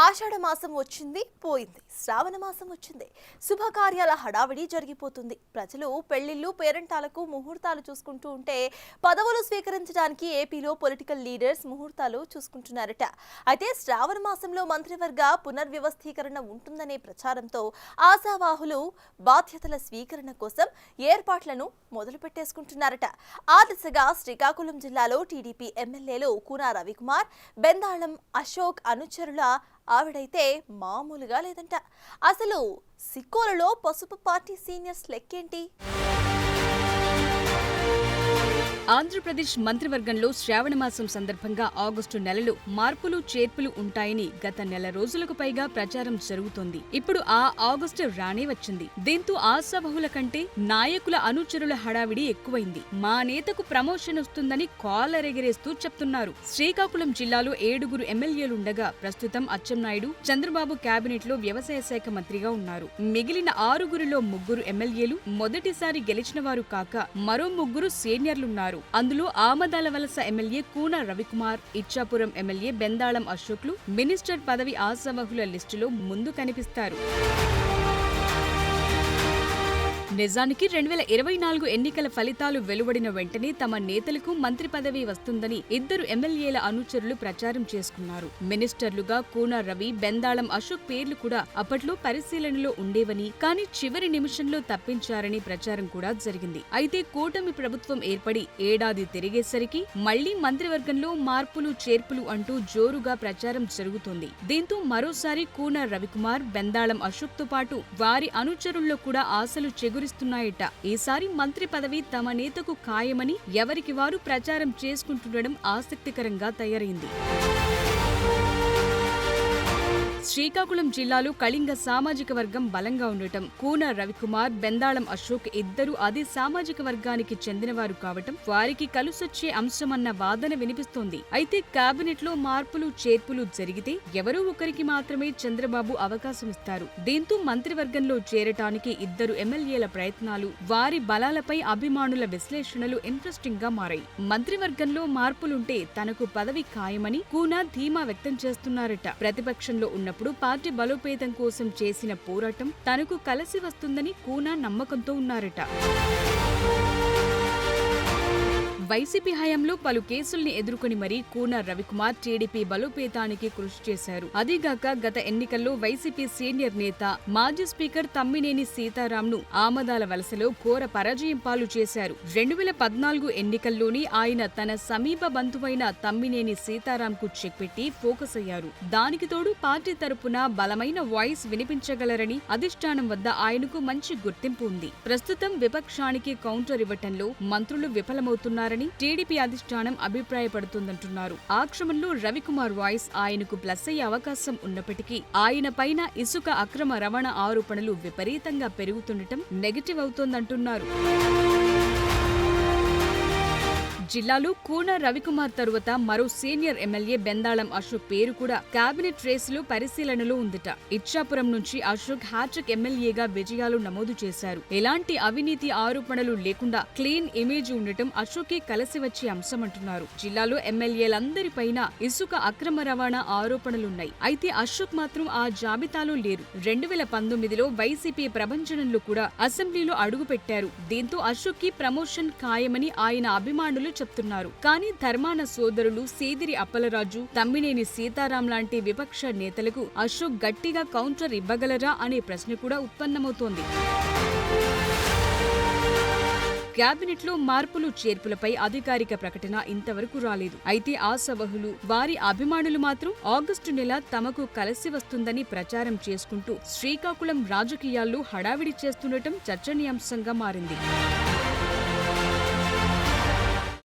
ఆషాఢ మాసం వచ్చింది పోయింది, శ్రావణ మాసం వచ్చింది. శుభకార్యాల హడావిడి జరిగిపోతుంది. ప్రజలు పెళ్లిళ్ళు పేరంటాలకు ముహూర్తాలు చూసుకుంటూ ఉంటే పదవులు స్వీకరించడానికి ఏపీలో పొలిటికల్ లీడర్స్ ముహూర్తాలు చూసుకుంటున్నారట. అయితే శ్రావణ మాసంలో మంత్రివర్గ పునర్వ్యవస్థీకరణ ఉంటుందనే ప్రచారంతో ఆశావాహులు బాధ్యతల స్వీకరణ కోసం ఏర్పాట్లను మొదలు పెట్టేసుకుంటున్నారట. ఆ దిశగా శ్రీకాకుళం జిల్లాలో టీడీపీ ఎమ్మెల్యేలు కూన రవికుమార్, బెందాళం అశోక్ అనుచరుల ఆవిడైతే మామూలుగా లేదంట. అసలు సిక్కోలలో పసుపు పార్టీ సీనియర్స్ లెక్కేంటి? ఆంధ్రప్రదేశ్ మంత్రివర్గంలో శ్రావణ మాసం సందర్భంగా ఆగస్టు నెలలో మార్పులు చేర్పులు ఉంటాయని గత నెల రోజులకు పైగా ప్రచారం జరుగుతోంది. ఇప్పుడు ఆ ఆగస్టు రానే వచ్చింది. దీంతో ఆశాబహుల కంటే నాయకుల అనుచరుల హడావిడి ఎక్కువైంది. మా నేతకు ప్రమోషన్ వస్తుందని కాలరెగరేస్తూ చెప్తున్నారు. శ్రీకాకుళం జిల్లాలో 7 ఎమ్మెల్యేలుండగా ప్రస్తుతం అచ్చెన్నాయుడు చంద్రబాబు కేబినెట్ లో వ్యవసాయ శాఖ మంత్రిగా ఉన్నారు. మిగిలిన 6 3 ఎమ్మెల్యేలు మొదటిసారి గెలిచిన వారు కాక మరో 3 సీనియర్లున్నారు. అందులో Amadalavalasa MLA Koona Ravikumar, Ichchapuram MLA Bendalam అశోక్లు మినిస్టర్ పదవి ఆశావహుల లిస్టులో ముందు కనిపిస్తారు. నిజానికి 2024 ఎన్నికల ఫలితాలు వెలువడిన వెంటనే తమ నేతలకు మంత్రి పదవి వస్తుందని 2 ఎమ్మెల్యేల అనుచరులు ప్రచారం చేసుకున్నారు. మినిస్టర్లుగా కూన రవి, బెందాళం అశోక్ పేర్లు కూడా అప్పట్లో పరిశీలనలో ఉండేవని, కానీ చివరి నిమిషంలో తప్పించారని ప్రచారం కూడా జరిగింది. అయితే కూటమి ప్రభుత్వం ఏర్పడి ఏడాది తిరిగేసరికి మళ్లీ మంత్రివర్గంలో మార్పులు చేర్పులు అంటూ జోరుగా ప్రచారం జరుగుతోంది. దీంతో మరోసారి కూన రవికుమార్, బెందాళం అశోక్ తో పాటు వారి అనుచరుల్లో కూడా ఆశలు చెగురిస్తున్నాయట. ఈసారి మంత్రి పదవి తమ నేతకు ఖాయమని ఎవరికి వారు ప్రచారం చేసుకుంటుండడం ఆసక్తికరంగా తయారైంది. శ్రీకాకుళం జిల్లాలో కళింగ సామాజిక వర్గం బలంగా ఉండటం, కూన రవికుమార్, బెందాళం అశోక్ ఇద్దరు అదే సామాజిక వర్గానికి చెందినవారు కావటం వారికి కలుసొచ్చే అంశమన్న వాదన వినిపిస్తోంది. అయితే కేబినెట్ లో మార్పులు చేర్పులు జరిగితే ఎవరో ఒకరికి మాత్రమే చంద్రబాబు అవకాశమిస్తారు. దీంతో మంత్రివర్గంలో చేరటానికి 2 ఎమ్మెల్యేల ప్రయత్నాలు, వారి బలాలపై అభిమానుల విశ్లేషణలు ఇంట్రెస్టింగ్ గా మారాయి. మంత్రివర్గంలో మార్పులుంటే తనకు పదవి ఖాయమని కూన ధీమా వ్యక్తం చేస్తున్నారట. ప్రతిపక్షంలో ఉన్న పార్టీ బలోపేతం కోసం చేసిన పోరాటం తనకు కలిసి వస్తుందని కూన నమ్మకంతో ఉన్నారట. వైసీపీ హయాంలో పలు కేసుల్ని ఎదుర్కొని మరీ కూన రవికుమార్ టీడీపీ బలోపేతానికి కృషి చేశారు. అదీగాక గత ఎన్నికల్లో వైసీపీ సీనియర్ నేత, మాజీ స్పీకర్ తమ్మినేని సీతారాంను ఆమదాల వలసలో ఘోర పరాజయం పాలు చేశారు. 2014 ఎన్నికల్లోని ఆయన తన సమీప బంధువైన తమ్మినేని సీతారాంకు చెక్ పెట్టి ఫోకస్ అయ్యారు. దానికి తోడు పార్టీ తరపున బలమైన వాయిస్ వినిపించగలరని అధిష్టానం వద్ద ఆయనకు మంచి గుర్తింపు ఉంది. ప్రస్తుతం విపక్షానికి కౌంటర్ ఇవ్వటంలో మంత్రులు విఫలమవుతున్నారని టీడీపీ అధిష్టానం అభిప్రాయపడుతుందంటున్నారు. ఆ క్రమంలో రవికుమార్ వాయిస్ ఆయనకు ప్లస్ అయ్యే అవకాశం ఉన్నప్పటికీ ఆయన పైన ఇసుక అక్రమ రవాణా ఆరోపణలు విపరీతంగా పెరుగుతుండటం నెగటివ్ అవుతోందంటున్నారు. జిల్లాలో కూన రవికుమార్ తరువాత మరో సీనియర్ ఎమ్మెల్యే బెందాళం అశోక్ పేరు కూడా కేబినెట్ రేసులో పరిశీలనలో ఉందట. ఇచ్చాపురం నుంచి అశోక్ హ్యాట్రిక్ ఎమ్మెల్యేగా విజయాలు నమోదు చేశారు. ఎలాంటి అవినీతి ఆరోపణలు లేకుండా క్లీన్ ఇమేజ్ ఉండటం అశోక్కి కలిసి వచ్చే అంశమంటున్నారు. జిల్లాలో ఎమ్మెల్యేలందరిపైన ఇసుక అక్రమ రవాణా ఆరోపణలున్నాయి. అయితే అశోక్ మాత్రం ఆ జాబితాలో లేరు. 2019లో వైసీపీ ప్రభంజనంలో కూడా అసెంబ్లీలో అడుగుపెట్టారు. దీంతో అశోక్ కి ప్రమోషన్ ఖాయమని ఆయన అభిమానులు చెప్తున్నారు. కానీ ధర్మాన సోదరులు సీదిరి అప్పలరాజు, తమ్మినేని సీతారాం లాంటి విపక్ష నేతలకు అశోక్ గట్టిగా కౌంటర్ ఇవ్వగలరా అనే ప్రశ్న కూడా ఉత్పన్నమవుతోంది. కేబినెట్ లో మార్పులు చేర్పులపై అధికారిక ప్రకటన ఇంతవరకు రాలేదు. అయితే ఆశావహులు, వారి అభిమానులు మాత్రం ఆగస్టు నెల తమకు కలిసి వస్తుందని ప్రచారం చేసుకుంటూ శ్రీకాకుళం రాజకీయాల్లో హడావిడి చేస్తుండటం చర్చనీయాంశంగా మారింది.